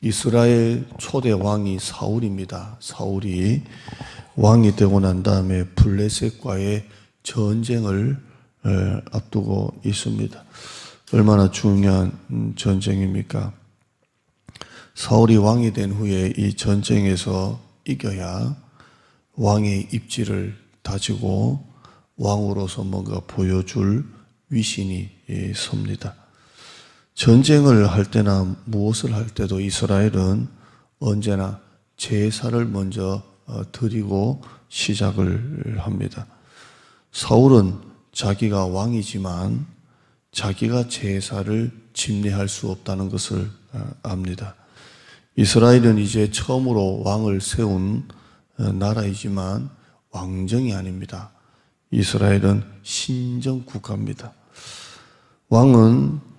이스라엘 초대 왕이 사울입니다. 사울이 왕이 되고 난 다음에 블레셋과의 전쟁을 앞두고 있습니다. 얼마나 중요한 전쟁입니까? 사울이 왕이 된 후에 이 전쟁에서 이겨야 왕의 입지를 다지고 왕으로서 뭔가 보여줄 위신이 섭니다. 전쟁을 할 때나 무엇을 할 때도 이스라엘은 언제나 제사를 먼저 드리고 시작을 합니다. 사울은 자기가 왕이지만 자기가 제사를 집례할 수 없다는 것을 압니다. 이스라엘은 이제 처음으로 왕을 세운 나라이지만 왕정이 아닙니다. 이스라엘은 신정 국가입니다. 왕은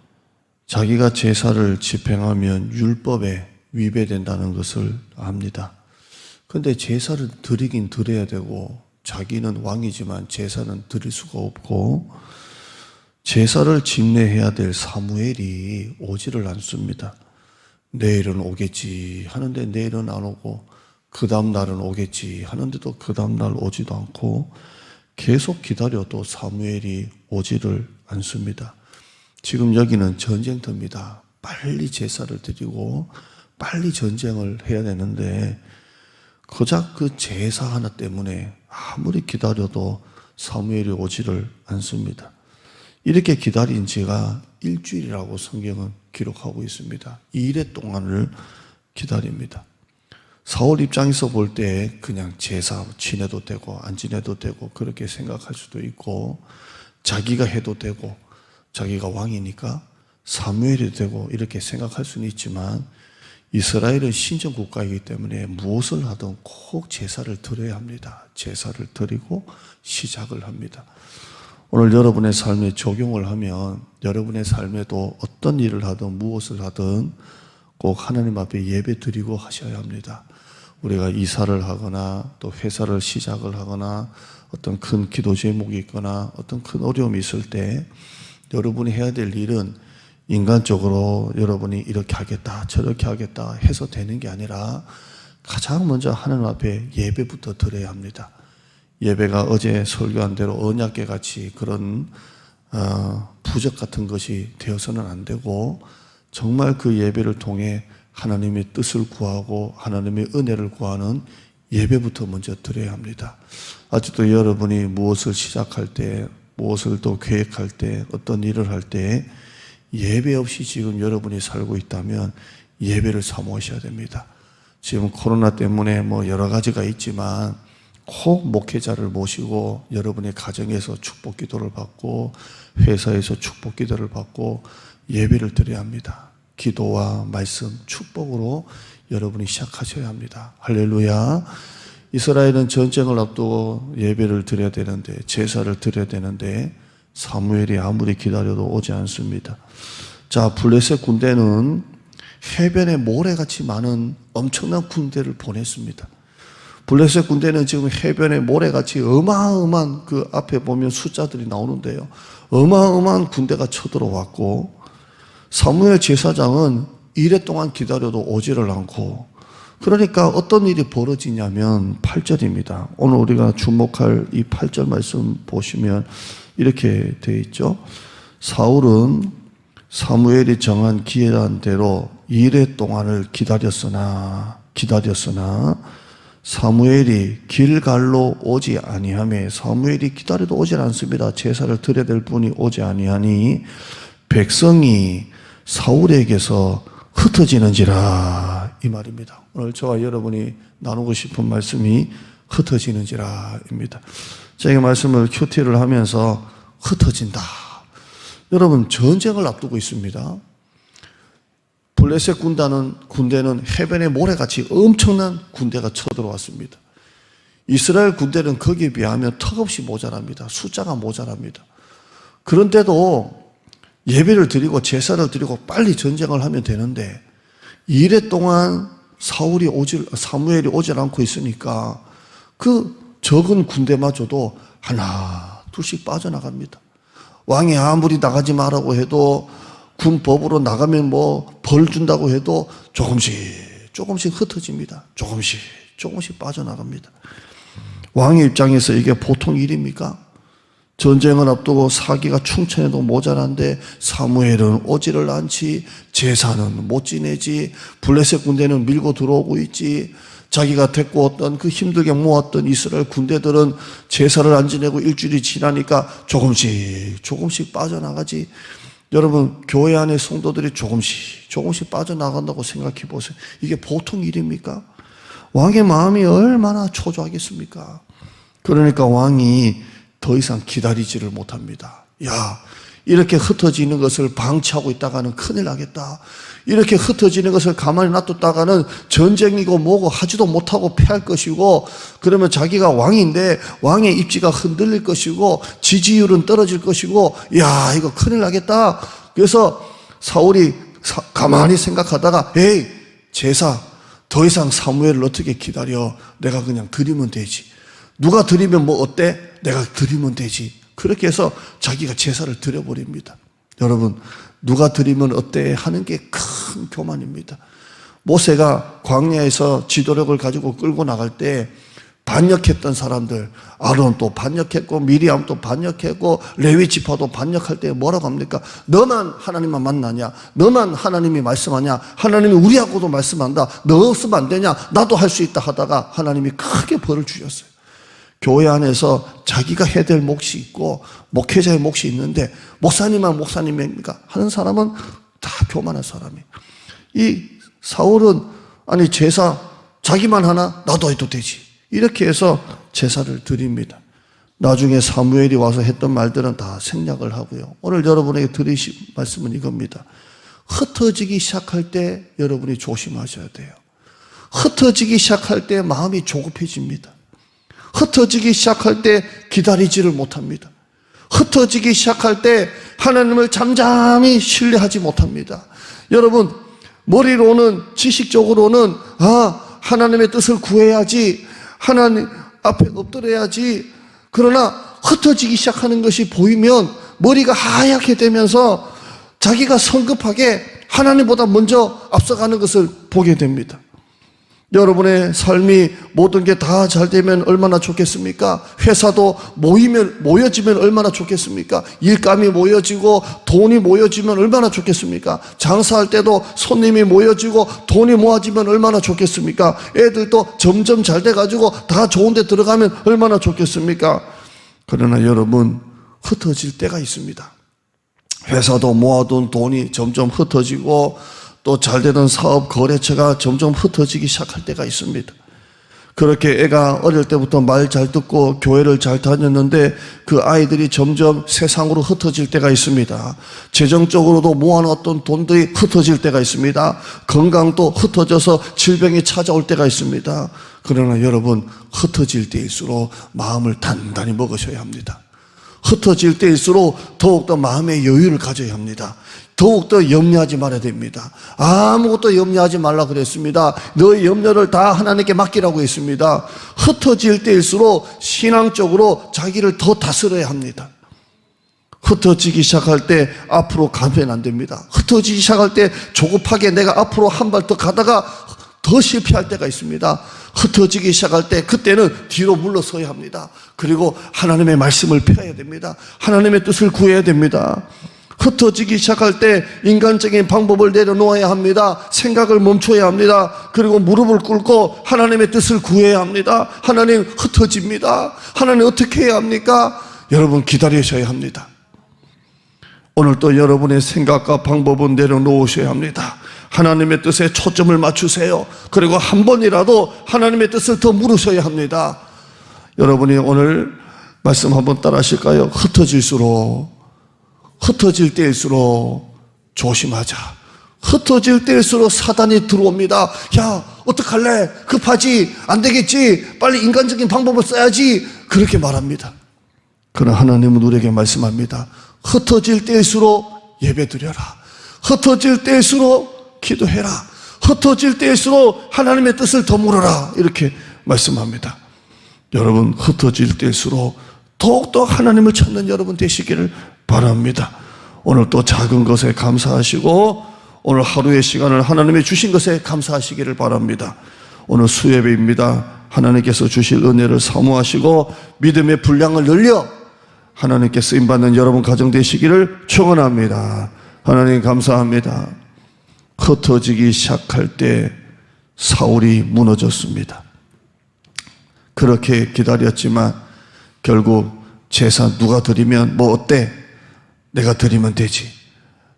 자기가 제사를 집행하면 율법에 위배된다는 것을 압니다. 그런데 제사를 드리긴 드려야 되고 자기는 왕이지만 제사는 드릴 수가 없고 제사를 집례해야 될 사무엘이 오지를 않습니다. 내일은 오겠지 하는데 내일은 안 오고 그 다음 날은 오겠지 하는데도 그 다음 날 오지도 않고 계속 기다려도 사무엘이 오지를 않습니다. 지금 여기는 전쟁터입니다. 빨리 제사를 드리고 빨리 전쟁을 해야 되는데 고작 그 제사 하나 때문에 아무리 기다려도 사무엘이 오지를 않습니다. 이렇게 기다린 지가 일주일이라고 성경은 기록하고 있습니다. 2일 동안을 기다립니다. 사울 입장에서 볼 때 그냥 제사 지내도 되고 안 지내도 되고 그렇게 생각할 수도 있고 자기가 해도 되고 자기가 왕이니까 사무엘이 되고 이렇게 생각할 수는 있지만 이스라엘은 신정 국가이기 때문에 무엇을 하든 꼭 제사를 드려야 합니다. 제사를 드리고 시작을 합니다. 오늘 여러분의 삶에 적용을 하면 여러분의 삶에도 어떤 일을 하든 무엇을 하든 꼭 하나님 앞에 예배 드리고 하셔야 합니다. 우리가 이사를 하거나 또 회사를 시작을 하거나 어떤 큰 기도 제목이 있거나 어떤 큰 어려움이 있을 때 여러분이 해야 될 일은 인간적으로 여러분이 이렇게 하겠다 저렇게 하겠다 해서 되는 게 아니라 가장 먼저 하나님 앞에 예배부터 드려야 합니다. 예배가 어제 설교한 대로 언약궤 같이 그런 부적 같은 것이 되어서는 안 되고 정말 그 예배를 통해 하나님의 뜻을 구하고 하나님의 은혜를 구하는 예배부터 먼저 드려야 합니다. 아직도 여러분이 무엇을 시작할 때 무엇을 또 계획할 때 어떤 일을 할 때 예배 없이 지금 여러분이 살고 있다면 예배를 사모하셔야 됩니다. 지금 코로나 때문에 뭐 여러 가지가 있지만 꼭 목회자를 모시고 여러분의 가정에서 축복 기도를 받고 회사에서 축복 기도를 받고 예배를 드려야 합니다. 기도와 말씀, 축복으로 여러분이 시작하셔야 합니다. 할렐루야. 이스라엘은 전쟁을 앞두고 예배를 드려야 되는데 제사를 드려야 되는데 사무엘이 아무리 기다려도 오지 않습니다. 자, 블레셋 군대는 해변에 모래같이 많은 엄청난 군대를 보냈습니다. 블레셋 군대는 지금 해변에 모래같이 어마어마한 그 앞에 보면 숫자들이 나오는데요. 어마어마한 군대가 쳐들어왔고 사무엘 제사장은 이래 동안 기다려도 오지를 않고 그러니까 어떤 일이 벌어지냐면 8절입니다. 오늘 우리가 주목할 이 8절 말씀 보시면 이렇게 되어 있죠. 사울은 사무엘이 정한 기한 대로 이래 동안을 기다렸으나 사무엘이 길갈로 오지 아니하매 사무엘이 기다려도 오지 않습니다. 제사를 드려야 될 분이 오지 아니하니 백성이 사울에게서 흩어지는지라 이 말입니다. 오늘 저와 여러분이 나누고 싶은 말씀이 흩어지는지라입니다. 제가 말씀을 큐티를 하면서 흩어진다. 여러분 전쟁을 앞두고 있습니다. 블레셋 군대는 해변에 모래같이 엄청난 군대가 쳐들어왔습니다. 이스라엘 군대는 거기에 비하면 턱없이 모자랍니다. 숫자가 모자랍니다. 그런데도 예배를 드리고 제사를 드리고 빨리 전쟁을 하면 되는데 이래 동안 사무엘이 오질 않고 있으니까 그 적은 군대마저도 하나 둘씩 빠져나갑니다. 왕이 아무리 나가지 말라고 해도 군법으로 나가면 뭐 벌 준다고 해도 조금씩 흩어집니다. 조금씩 빠져나갑니다. 왕의 입장에서 이게 보통 일입니까? 전쟁을 앞두고 사기가 충천해도 모자란데 사무엘은 오지를 않지, 제사는 못 지내지, 블레셋 군대는 밀고 들어오고 있지, 자기가 데리고 왔던 그 힘들게 모았던 이스라엘 군대들은 제사를 안 지내고 일주일이 지나니까 조금씩 빠져나가지. 여러분, 교회 안에 성도들이 조금씩 빠져나간다고 생각해 보세요. 이게 보통 일입니까? 왕의 마음이 얼마나 초조하겠습니까? 그러니까 왕이 더 이상 기다리지를 못합니다. 야, 이렇게 흩어지는 것을 방치하고 있다가는 큰일 나겠다. 이렇게 흩어지는 것을 가만히 놔뒀다가는 전쟁이고 뭐고 하지도 못하고 패할 것이고, 그러면 자기가 왕인데 왕의 입지가 흔들릴 것이고 지지율은 떨어질 것이고, 야, 이거 큰일 나겠다. 그래서 사울이 가만히 생각하다가, 에이, 제사 더 이상 사무엘을 어떻게 기다려? 내가 그냥 드리면 되지. 누가 드리면 뭐 어때? 내가 드리면 되지. 그렇게 해서 자기가 제사를 드려버립니다. 여러분, 누가 드리면 어때 하는 게 큰 교만입니다. 모세가 광야에서 지도력을 가지고 끌고 나갈 때 반역했던 사람들, 아론도 반역했고 미리암도 반역했고 레위 지파도 반역할 때 뭐라고 합니까? 너만 하나님만 만나냐? 너만 하나님이 말씀하냐? 하나님이 우리하고도 말씀한다. 너 없으면 안 되냐? 나도 할 수 있다 하다가 하나님이 크게 벌을 주셨어요. 교회 안에서 자기가 해야 될 몫이 있고 목회자의 몫이 있는데 목사님만 목사님입니까? 하는 사람은 다 교만한 사람이에요. 이 사울은 아니 제사 자기만 하나? 나도 해도 되지. 이렇게 해서 제사를 드립니다. 나중에 사무엘이 와서 했던 말들은 다 생략을 하고요. 오늘 여러분에게 드리실 말씀은 이겁니다. 흩어지기 시작할 때 여러분이 조심하셔야 돼요. 흩어지기 시작할 때 마음이 조급해집니다. 흩어지기 시작할 때 기다리지를 못합니다. 흩어지기 시작할 때 하나님을 잠잠히 신뢰하지 못합니다. 여러분, 머리로는 지식적으로는 하나님의 뜻을 구해야지, 하나님 앞에 엎드려야지. 그러나 흩어지기 시작하는 것이 보이면 머리가 하얗게 되면서 자기가 성급하게 하나님보다 먼저 앞서가는 것을 보게 됩니다. 여러분의 삶이 모든 게 다 잘 되면 얼마나 좋겠습니까? 회사도 모여지면 얼마나 좋겠습니까? 일감이 모여지고 돈이 모여지면 얼마나 좋겠습니까? 장사할 때도 손님이 모여지고 돈이 모아지면 얼마나 좋겠습니까? 애들도 점점 잘 돼가지고 다 좋은 데 들어가면 얼마나 좋겠습니까? 그러나 여러분, 흩어질 때가 있습니다. 회사도 모아둔 돈이 점점 흩어지고 또 잘되던 사업 거래처가 점점 흩어지기 시작할 때가 있습니다. 그렇게 애가 어릴 때부터 말 잘 듣고 교회를 잘 다녔는데 그 아이들이 점점 세상으로 흩어질 때가 있습니다. 재정적으로도 모아놨던 돈들이 흩어질 때가 있습니다. 건강도 흩어져서 질병이 찾아올 때가 있습니다. 그러나 여러분, 흩어질 때일수록 마음을 단단히 먹으셔야 합니다. 흩어질 때일수록 더욱더 마음의 여유를 가져야 합니다. 더욱더 염려하지 말아야 됩니다. 아무것도 염려하지 말라 그랬습니다. 너의 염려를 다 하나님께 맡기라고 했습니다. 흩어질 때일수록 신앙적으로 자기를 더 다스려야 합니다. 흩어지기 시작할 때 앞으로 가면 안 됩니다. 흩어지기 시작할 때 조급하게 내가 앞으로 한 발 더 가다가 더 실패할 때가 있습니다. 흩어지기 시작할 때 그때는 뒤로 물러서야 합니다. 그리고 하나님의 말씀을 펴야 됩니다. 하나님의 뜻을 구해야 됩니다. 흩어지기 시작할 때 인간적인 방법을 내려놓아야 합니다. 생각을 멈춰야 합니다. 그리고 무릎을 꿇고 하나님의 뜻을 구해야 합니다. 하나님, 흩어집니다. 하나님 어떻게 해야 합니까? 여러분, 기다리셔야 합니다. 오늘 또 여러분의 생각과 방법은 내려놓으셔야 합니다. 하나님의 뜻에 초점을 맞추세요. 그리고 한 번이라도 하나님의 뜻을 더 물으셔야 합니다. 여러분이 오늘 말씀 한번 따라 하실까요? 흩어질 때일수록 조심하자. 흩어질 때일수록 사단이 들어옵니다. 야, 어떡할래? 급하지? 안 되겠지? 빨리 인간적인 방법을 써야지. 그렇게 말합니다. 그러나 하나님은 우리에게 말씀합니다. 흩어질 때일수록 예배드려라. 흩어질 때일수록 기도해라. 흩어질 때일수록 하나님의 뜻을 더 물어라. 이렇게 말씀합니다. 여러분, 흩어질 때일수록 더욱더 하나님을 찾는 여러분 되시기를 바랍니다. 오늘 또 작은 것에 감사하시고 오늘 하루의 시간을 하나님이 주신 것에 감사하시기를 바랍니다. 오늘 수예배입니다. 하나님께서 주실 은혜를 사모하시고 믿음의 분량을 늘려 하나님께 쓰임받는 여러분 가정 되시기를 축원합니다. 하나님 감사합니다. 흩어지기 시작할 때 사울이 무너졌습니다. 그렇게 기다렸지만 결국 제사 누가 드리면 뭐 어때? 내가 드리면 되지.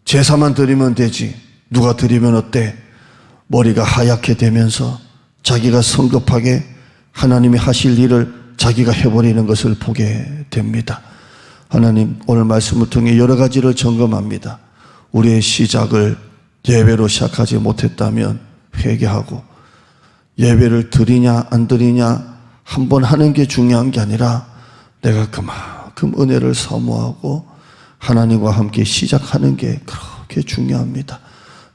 제사만 드리면 되지. 누가 드리면 어때? 머리가 하얗게 되면서 자기가 성급하게 하나님이 하실 일을 자기가 해버리는 것을 보게 됩니다. 하나님 오늘 말씀을 통해 여러 가지를 점검합니다. 우리의 시작을 예배로 시작하지 못했다면 회개하고, 예배를 드리냐 안 드리냐 한 번 하는 게 중요한 게 아니라 내가 그만큼 은혜를 사모하고 하나님과 함께 시작하는 게 그렇게 중요합니다.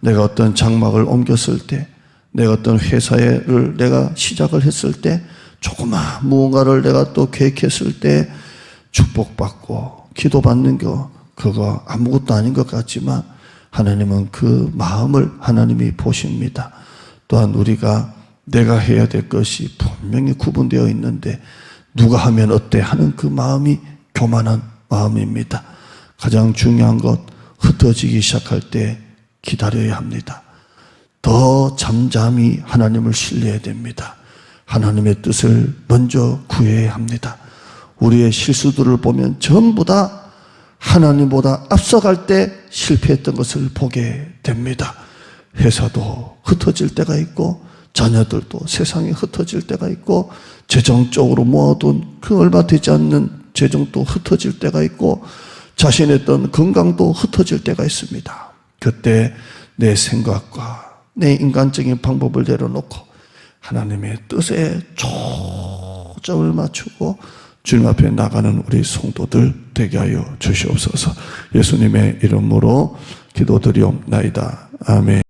내가 어떤 장막을 옮겼을 때, 내가 어떤 회사를 내가 시작을 했을 때, 조그마한 무언가를 내가 또 계획했을 때 축복받고 기도받는 거, 그거 아무것도 아닌 것 같지만 하나님은 그 마음을 하나님이 보십니다. 또한 우리가 내가 해야 될 것이 분명히 구분되어 있는데 누가 하면 어때 하는 그 마음이 교만한 마음입니다. 가장 중요한 것, 흩어지기 시작할 때 기다려야 합니다. 더 잠잠히 하나님을 신뢰해야 됩니다. 하나님의 뜻을 먼저 구해야 합니다. 우리의 실수들을 보면 전부 다 하나님보다 앞서갈 때 실패했던 것을 보게 됩니다. 회사도 흩어질 때가 있고, 자녀들도 세상에 흩어질 때가 있고, 재정적으로 모아둔 그 얼마 되지 않는 재정도 흩어질 때가 있고, 자신의 어떤 건강도 흩어질 때가 있습니다. 그때 내 생각과 내 인간적인 방법을 내려놓고 하나님의 뜻에 초점을 맞추고 주님 앞에 나가는 우리 성도들 되게 하여 주시옵소서. 예수님의 이름으로 기도드리옵나이다. 아멘.